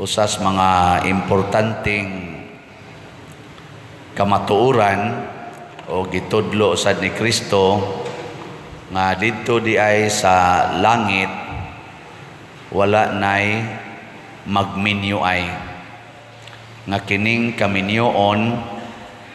usas mga importanteng kamatuoran o gitudlo sad ni Kristo nga didto di ay sa langit wala nay magminyo ay nga kining kaminyoon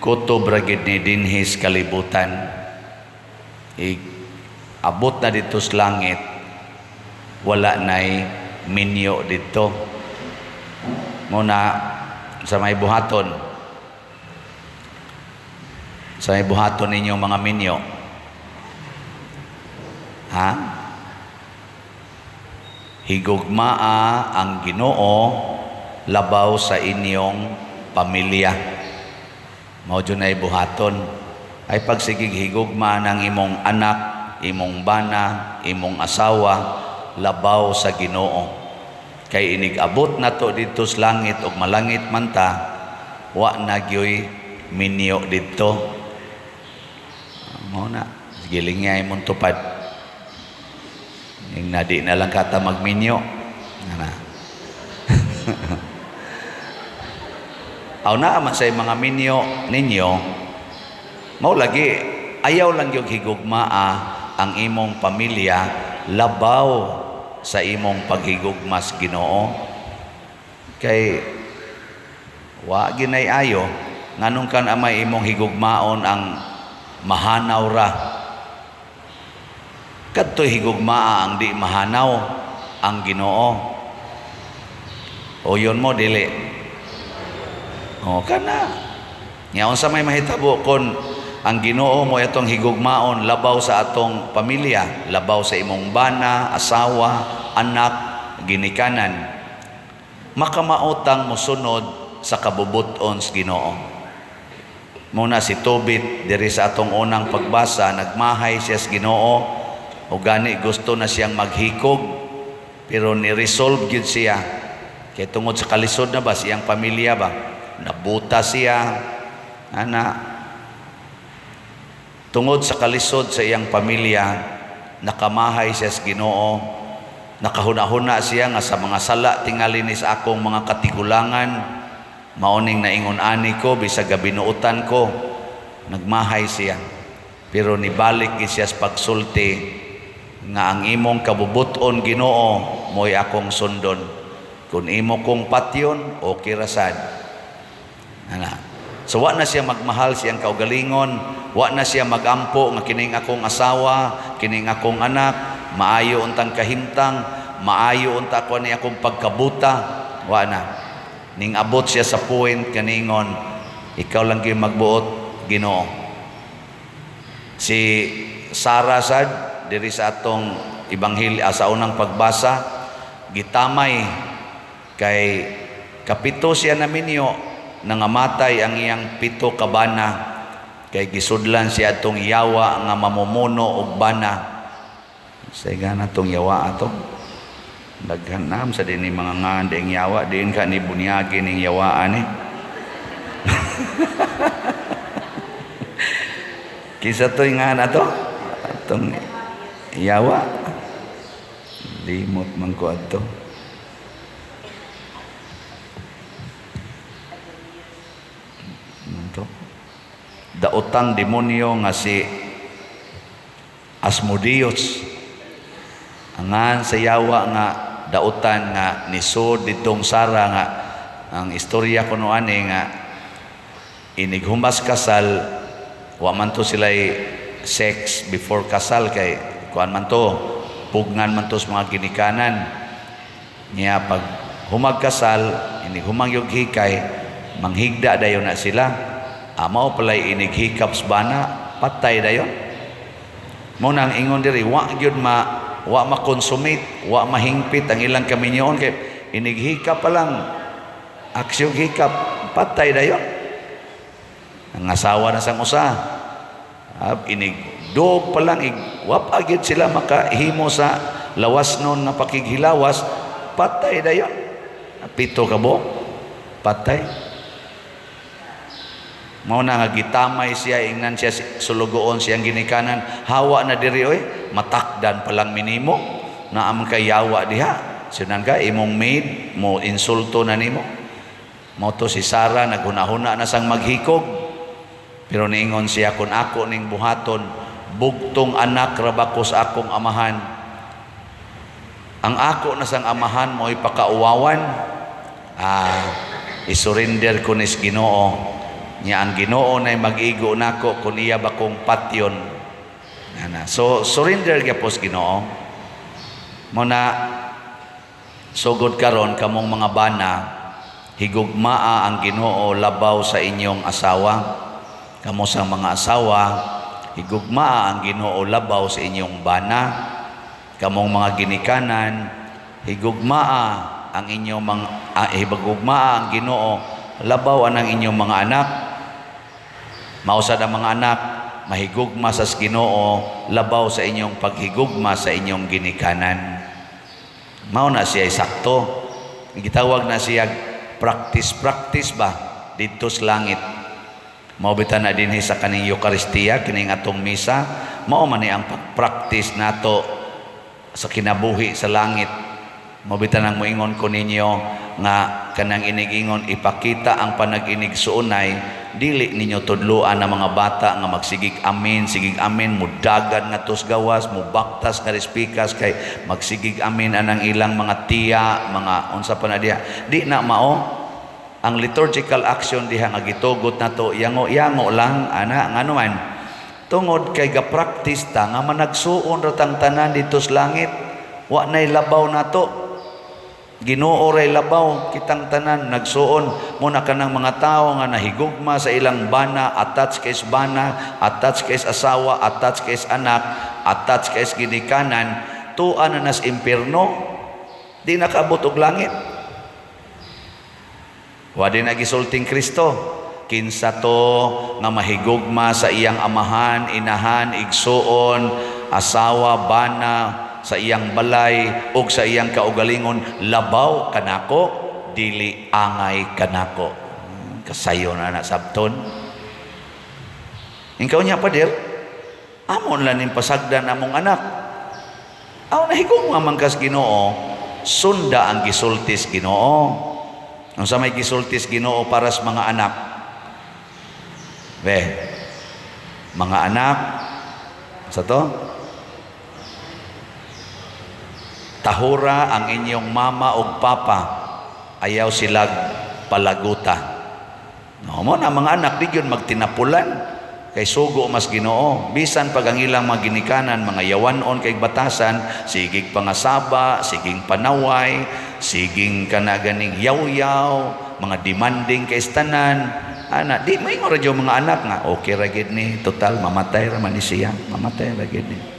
kutob ra gid ni dinhis kalibutan. Abot na dito sa langit wala nay minyo dito. Muna sa may buhaton ninyong mga minyo, ha? Higugmaa ang Ginoo labaw sa inyong pamilya. Mao jud ay buhaton ay pagsigig higugma ng imong anak, imong bana, imong asawa labaw sa Ginoo. Kay inig-abot nato dito sa langit ug malangit man ta, wa na gyoy minyo dito. Mao na gilingay imong tupad. Ning nadi na lang kata magminyo. Ana. Aw na man say mga minyo ninyo, mao lagi ayaw lang gyud higugmaa ang imong pamilya labaw sa imong paghigugmas Ginoo. Kay wa ginay ayo nganong kan amay imong higugmaon ang mahanaw ra. Kadtoy higugmaa ang di mahanaw ang Ginoo. O yun mo dili. O kana. Nya unsa may mahitabo kon ang Ginoo mo itong higugmaon labaw sa atong pamilya, labaw sa imong bana, asawa, anak, ginikanan. Makamaotang mosunod sa kabubuton sa Ginoo. Muna si Tobit diri sa atong unang pagbasa, nagmahay siya sa Ginoo o gani gusto na siyang maghikog pero ni-resolve gyud siya kay tungod sa kalisod na ba siyang pamilya ba nabuta siya tungod sa kalisod sa iyang pamilya nakamahay siya sa Ginoo, nakahuna-huna siya nga sa mga sala tingali ni sa akong mga katigulangan maoning naingon ani ko bisag gabinuutan ko. Nagmahay siya pero nibalik siya sa pagsulti nga ang imong kabubuton Ginoo mo'y akong sundon. Kung imo kong patyon okay ra sad. So wa na siya magmahal siyang kaugalingon, wa na siya magampo nga kining akong asawa, kining akong anak, maayo untang kahimtang, maayo unta ko ni akong pagkabuta, wa na. Ning abot siya sa point kaningon, ikaw lang gyud magbuot Ginoo. Si Sarah sad diri sa atong ebanghelyo sa unang pagbasa, gitamay kay kapito siya na minyo nangamatay ang iyang pito ka bana kay gisudlan siya atong yawa nga mamumuno og bana. Say gana tong yawa ato daghan nam sa dinhi mga ngandeng yawa diin ka ni bunyagi ning yawaan eh. Kisa to nga na to atong yawa limot man ko adto. Daotang demonyo nga si Asmodeus angan sa yawa nga daotan nga nisod ditong Sara nga ang istorya kuno ani nga inighumas kasal wa man to sila'y sex before kasal kay kuan man to pugnan man to sa mga ginikanan niya pag humag kasal inighumang yung hikay manghigda dayon na sila. Mao palay inighikap sa bana patay dayon. Mo nang ingon diri wa gyud wa makonsumate, wa mahingpit ang ilang kaminyoon kay inighikap pa lang aksyon hikap patay dayon. Ang asawa na sang usa inigdog pa lang wa pa gyud sila makahimo sa lawas nun na pakighilawas patay dayon. Pito ka bo patay. Mao na nga gitamay siya ingnan siya sulugoon siyang ginikanan hawa na diri oy matakdan pa lang minimo na am kayawa diha Sinan ka, imong maid, mo insulto na nimo. Mo to si Sarah, naghuna-huna na sang maghikog. Pero niingon siya, kung ako ning buhaton, bugtong anak rabako sa akong amahan. Ang ako na sang amahan mo ipakauwawan. Isurrender ko nis Ginoo. Nya ang Ginoo na mag-igo nako kung iya ba kong patyon. So, surrender gyapos Ginoo. Muna, sugod karon kamong mga bana, higugmaa ang Ginoo labaw sa inyong asawa. Kamo sa mga asawa, higugmaa ang Ginoo labaw sa inyong bana. Kamong mga ginikanan, higugmaa ang inyong mga higugmaa ang Ginoo labaw ang inyong mga anak. Mausad ang mga anak, mahigugma sa Ginoo labaw sa inyong paghigugma sa inyong ginikanan. Mao na siya sakto. Gitawag na siya practice ba dito sa langit. Mao bitan na dinhi sa kaning Eucharistia, kining atong misa, mao man ni ang practice nato sa kinabuhi sa langit. Mao bitan ang moingon ko ninyo nga kanang inig-ingon ipakita ang panag-inig suunay, dili ninyo tudloan ang mga bata nga magsigig amin, mudagan nga tos gawas, mubaktas nga respikas kay magsigig amin anang ilang mga tiya, mga unsa pa na diha. Di na mao ang liturgical action diha nga gitugot nato, yango lang ana ngano man. Tungod kay ga-practice ta nga managsuon ra tang tanan dito sa langit. Wa nay labaw nato. Ginoo ray labaw kitang tanan nagsuon muna kanang mga tao nga nahigugma sa ilang bana, attached kay bana, attached kay asawa, attached kay anak, attached kay ginikanan, tuan na nas impierno, di nakaabot og langit. Wa din nagisulting Kristo, kinsa to nga mahigugma sa iyang amahan, inahan, igsuon, asawa, bana, sa iyang balay o sa iyang kaugalingon, labaw kanako, dili angay kanako. Kasayo na sabton. Ikaw niya pa dir, amon lang ning pasagdan among anak. Aw nahigong mamangkas Ginoo, sunda ang gisultis Ginoo. Ang sa may gisultis Ginoo para sa mga anak. Mga anak, sa to? Tahura ang inyong mama o papa, ayaw silag palaguta. No mo na mga anak di yun magtinapulan kay sugo mas Ginoo. Bisan pag ang ilang mga ginikanan, mga yawanon kay batasan, sigig pangasaba, siging panaway, siging kanaganing yaw-yaw, mga demanding kay tanan. Ana, di may radyo mga anak nga okay ra gid ni, total mamatay ra man ni siya, mamatay ra gid ni.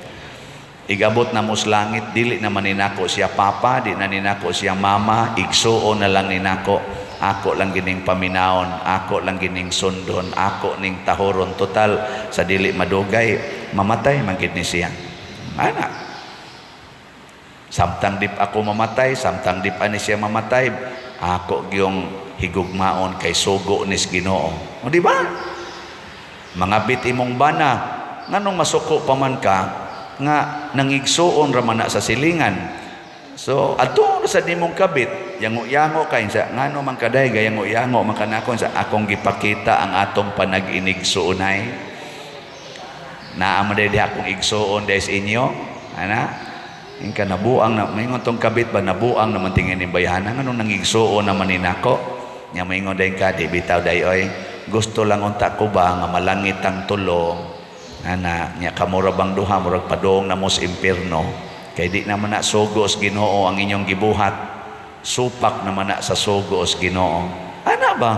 Igabot na mo sa langit, dili naman ninako siya papa, di na ninako siya mama, igsuon na lang ninako. Ako lang gining paminaon, ako lang gining sundon, ako ning tahoron, total sa dili madugay, mamatay man gid ni siya. Ana. Samtang dip ako mamatay, samtang dip ani siya mamatay, ako gyung higugmaon kay sugo nis Ginoo. O di ba? Mga bit imong bana, nganong masuko pa man ka, nga nangigsuon ra man na sa silingan. So adto sa nimong kabit, yango-yango kay sa ngano man kaday gayango-yango man kanakon sa akong gipakita ang atong panag-inig suunay. Naa man di akong igsuon des inyo, ana? Ingka nabuang na maingon tong kabit ba nabuang naman tingin ni bayana ngano nangigsuon naman ni nako. Nya maingon day ka di bitaw dayoy. Gusto lang unta ko ba nga malangit ang tulo. Ana nya kamura bang duha murag padong na mo sa impierno kay di naman na sugos Ginoo ang inyong gibuhat, supak naman na sa sugos Ginoo. Ana ba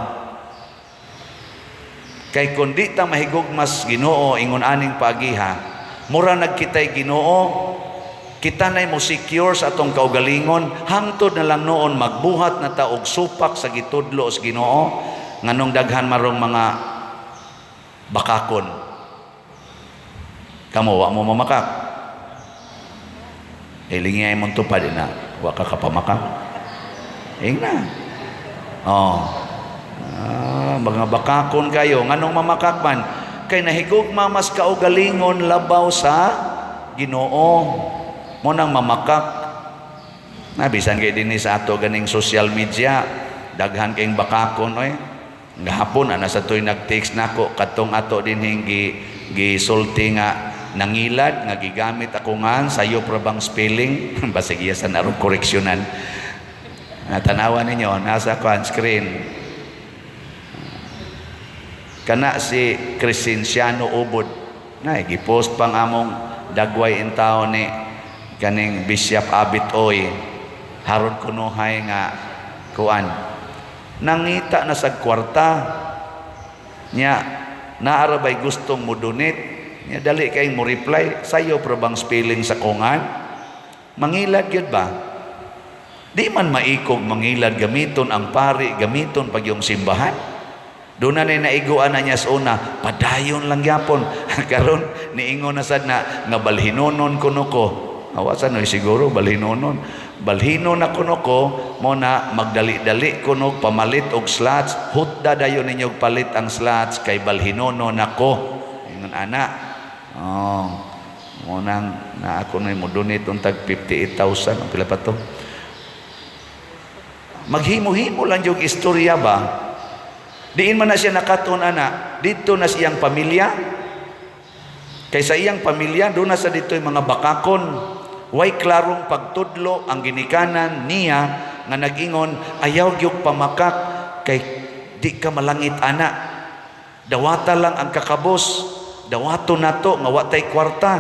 kay kundi ta mahigugmas Ginoo ingon aning paagiha, mura nagkitay Ginoo, kita nay mo secure sa atong kaugalingon, hangtod na lang noon magbuhat na ta og supak sa gitudlo sa Ginoo nganong daghan marong mga bakakon. Kamu wa mo mamakak. Ilingay mo tupad na, wa ka kapamakak. Ingna. Mga bakakon kayo, nganong mamakak man? Kay nahigugma mas kaugalingon labaw sa Ginoo. Mo nang mamakak. Bisan kay dinhi sa ato ganing social media, daghan kayong bakakon oy. Gahapon ana sa toy nag-text nako katong ato dinhi gisulti nga nangilad nga gigamit ako nga sayo pra bang spelling basig iya sa narong koreksyonan. Natanawan ninyo nasa screen. Kana si Crescenciano Ubod na gipost pang among dagway in taon ni kaning Bishop Abit Oy haron kunuhay nga kuan nangita na sa kwarta nya naarabay gustong mo donate nya dali kay mo reply sayo pra bang spelling sa kungan mangilad gyud ba di man maikog mangilad gamiton ang pari gamiton pag yung simbahan doon na naiguan na niya sa una padayon lang yapon karon niingon na sad na nga balhinonon kuno ko awasan no siguro balhinonon balhinon na kuno ko mo na magdali-dali kuno pamalit og slots hutda dayon ninyo palit ang slots kay balhinonon nako ingon ana mo nang na ako na mo donate untag 58,000 ang pila pa to maghimo-himo lang yung istorya ba diin man na siya nakaton ana dito na siyang pamilya kaysa iyang pamilya doon na sa dito yung mga bakakon way klarong pagtudlo ang ginikanan niya nga nag-ingon ayaw gyud pamakak kay di ka malangit ana dawata lang ang kakabos dawato nato nga watay kwarta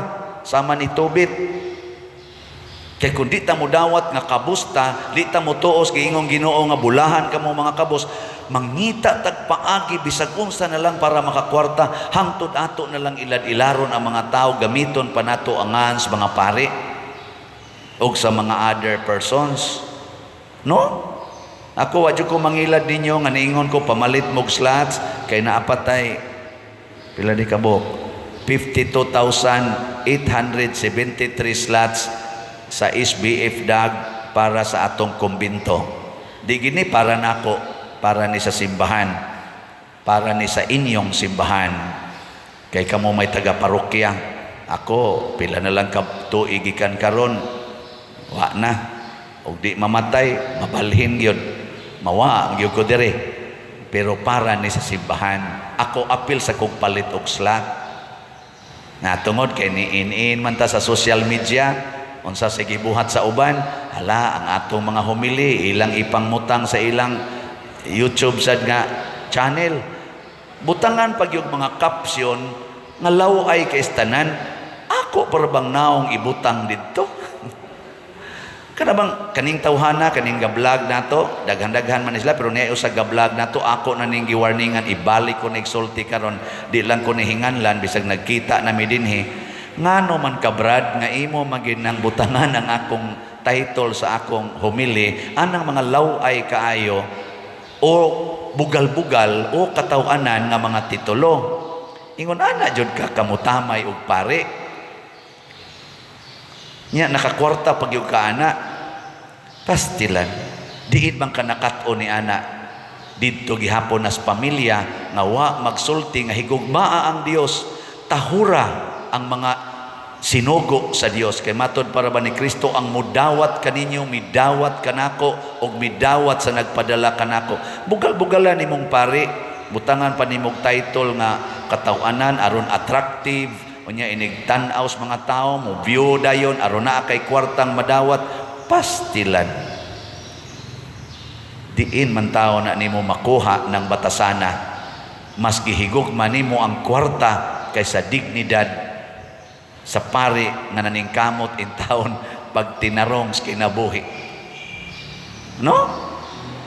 sama ni Tobit kay kung di ta mo dawat nga kabusta di ta mo tuos kay ingong Ginoo nga bulahan kamo mga kabos mangita tagpaagi bisag unsa na lang para makakwarta hangtod ato na lang ilad-ilaron ang mga tao gamiton pa nato angan sa mga pari o sa mga other persons no ako wadyo ko mangilad ninyo nga niingon ko pamalit mog slots kay naapatay pila di kabok 52,873 slots sa SBF DAG para sa atong kumbinto di gini para nako para ni sa simbahan para ni sa inyong simbahan kay kamo may taga parokya ako pila na lang tuig gikan karon wa na og di mamatay mabalhin gyud mawa gyud ko dire pero para ni sa simbahan ako apil sa kog palit og slot nga tungod kay niin-in man ta sa social media unsa sa gibuhat sa uban hala ang atong mga homily ilang ipangmutang sa ilang YouTube sad nga channel butangan pag yung mga caption nga laway kay istanan ako para bang naong ibutang didto kana bang kaning tawhana kaning ga-vlog nato daghan-daghan man sila pero niya sa ga-vlog nato ako na ning giwarningan ibalik ko nigsulti karon di lang ko nihinganlan bisag nagkita na mi dinhi ngano man ka Brad nga imo maginang butangan ang akong title sa akong homily anang mga laway kaayo o bugal-bugal o katawanan nga mga titulo ingon ana jud ka kamutamay og pare nya nakakwarta pag yung kaana pastilan diid bang kanakat-o ni ana didto gihapon nas pamilya nga wa magsulti nga higugmaa ang Dios tahura ang mga sinugo sa Dios kay matod para ba ni Kristo ang mudawat kaninyo midawat kanako og midawat sa nagpadala kanako bugal-bugalan nimong pare butangan pa nimong title nga katawanan aron attractive unya inigtan-aw sa mga tao mo view dayon aron naa kay kwartang madawat pastilan diin man tao na nimo makuha ng batasana mas gihigugma nimo ang kwarta kaysa dignidad sa pari nga naningkamot in taon pag tinarong sa kinabuhi no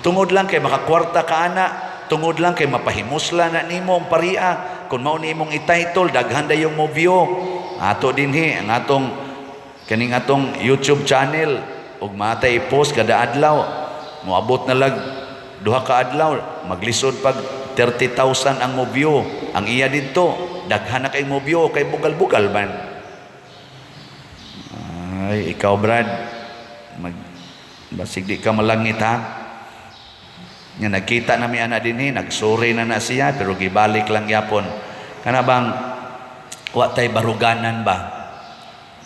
tungod lang kay makakwarta ka ana tungod lang kay mapahimusla na nimo ang paria kung mao nimong i-title daghan dayong mo view ato dinhi ang atong kaning atong YouTube channel ug matay post kada adlaw moabot na lag duha ka adlaw maglisod pag 30,000 ang mo view ang iya didto daghan na kay mo view kay bugal-bugal man ay ikaw Brad basig di ka malangit ha nga nagkita na mi ana dinhi nagsuri na siya pero gibalik lang yapon kana bang wa tay baruganan ba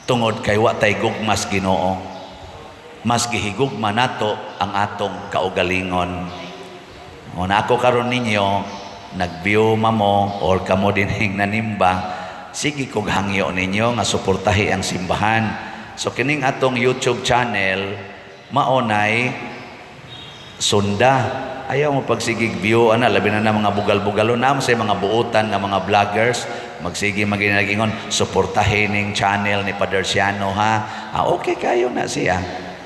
tungod kay wa tay gugmas Ginoo mas gihigugma nato ang atong kaugalingon. O na ako karon ninyo, nag-view mo or kamo dinhing nanimba, sige kog hangyo ninyo nga suportahi ang simbahan. So kining atong YouTube channel, maonay sunda. Ayaw mo pagsigig view, labi na mga bugal-bugalo na sa mga buutan nga mga vloggers, magsige maginagingon, suportahin ning channel ni Padre Siano ha. Okay kayo na siya.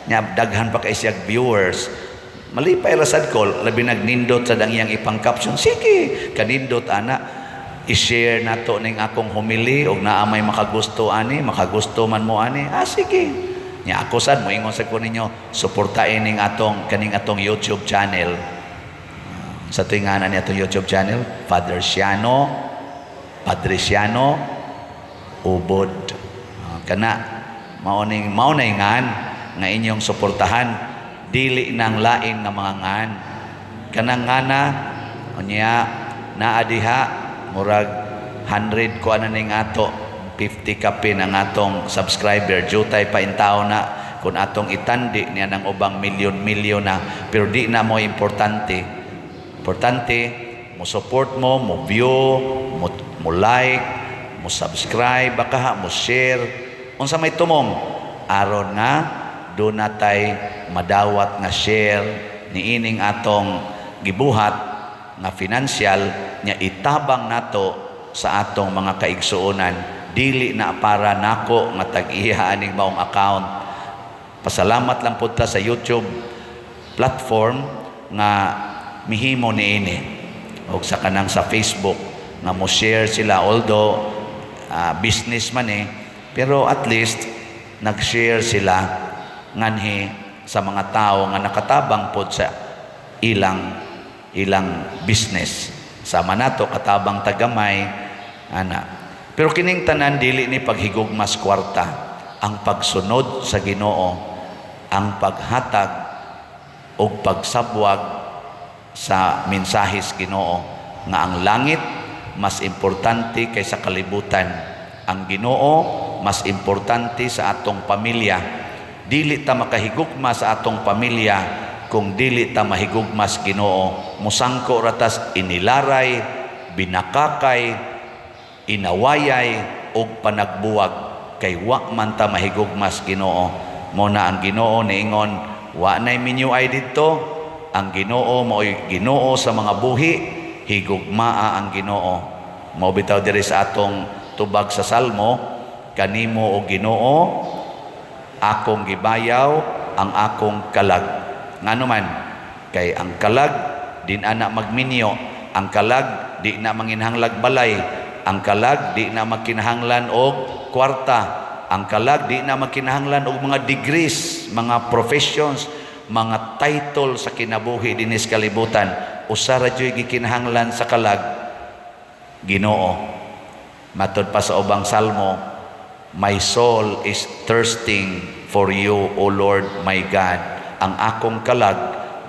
Nya daghan pa kay siya viewers. Malipay rasad ko, labi nagnindot sa dangyang ipang caption. Sige, kanindot ana, i-share nato ning akong homily og naa may makagusto ani, makagusto man mo ani. Sige. Nya ako sad mo ingon sa ko ninyo, suportahin ning kaning atong YouTube channel. Sa tinganan niya itong YouTube channel, Padre Siano Ubod. Kana, maunay ngan, nga inyong suportahan, dili nang lain nga mga ngan. Kanang ngana, unya, naadiha, murag 100 ko ning ato, 50 kapin ang atong subscriber, jutay pa in tao na, kung atong itandi niya ng ubang milyon-milyon na, pero di na mo importante, mo support mo view, mo like, mo subscribe, baka mo share. Unsa may tumong aron nga do natay madawat nga share ni ining atong gibuhat nga financial nya itabang nato sa atong mga kaigsuonan, dili na para nako nga tag-iya aning maong account. Pasalamat lang pud ta sa YouTube platform nga mihimo niini og sa kanang sa Facebook nga mo share sila, although business man pero at least nag-share sila nganhi sa mga tao nga nakatabang pod sa ilang business. Sama nato katabang tagamay ana. Pero kining tanan dili ni paghigugmas kwarta, ang pagsunod sa Ginoo, ang paghatag og pagsabwag sa mensahis Ginoo nga ang langit mas importante kaysa kalibutan, ang Ginoo mas importante sa atong pamilya. Dili ta makahigugma sa atong pamilya kung dili ta mahigugmas Ginoo. Musangko ratas inilaray, binakakay, inawayay og panagbuwag kay wa man ta mahigugmas Ginoo. Mo na ang Ginoo niingon, wa nay minyuay didto. Ang Ginoo mao'y Ginoo sa mga buhi, higugmaa ang Ginoo. Mao bitaw diri sa atong tubag sa Salmo, kanimo o Ginoo akong gibayaw ang akong kalag. Ngano man kay ang kalag din ana magminyo, ang kalag di na manginhanglag balay, ang kalag di na makinahanglan og kwarta, ang kalag di na makinahanglan og mga degrees, mga professions, mga title sa kinabuhi dinis kalibutan. Usa ra jud gikinahanglan sa kalag, Ginoo. Matod pa sa ubang salmo, my soul is thirsting for you, O Lord my God. Ang akong kalag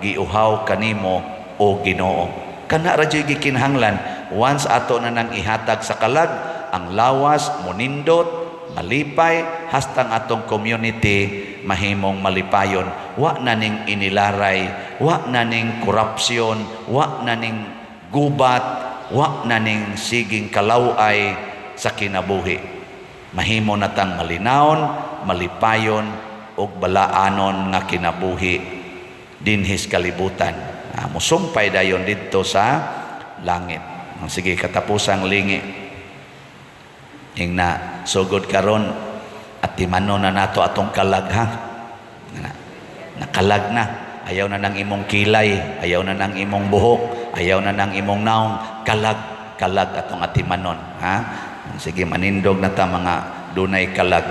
giuhaw kanimo, O Ginoo. Kana ra jud gikinahanglan. Once ato na nang ihatag sa kalag, ang lawas monindot, malipay, hastang atong community mahimong malipayon. Wa na ning inilaray, wa na ning korupsyon, wa na ning gubat, wa na ning siging kalaway sa kinabuhi. Mahimo natang malinawon, malipayon og balaanon nga kinabuhi dinhis kalibutan. Musumpay dayon didto sa langit. Sige, katapusang lingi ing na sugod karon at timano na nato atong kalag ha. Nakalag na. Ayaw na nang imong kilay, ayaw na nang imong buhok, ayaw na nang imong naong, kalag atong atimanon ha. Sige, manindog na ta mga dunay kalag.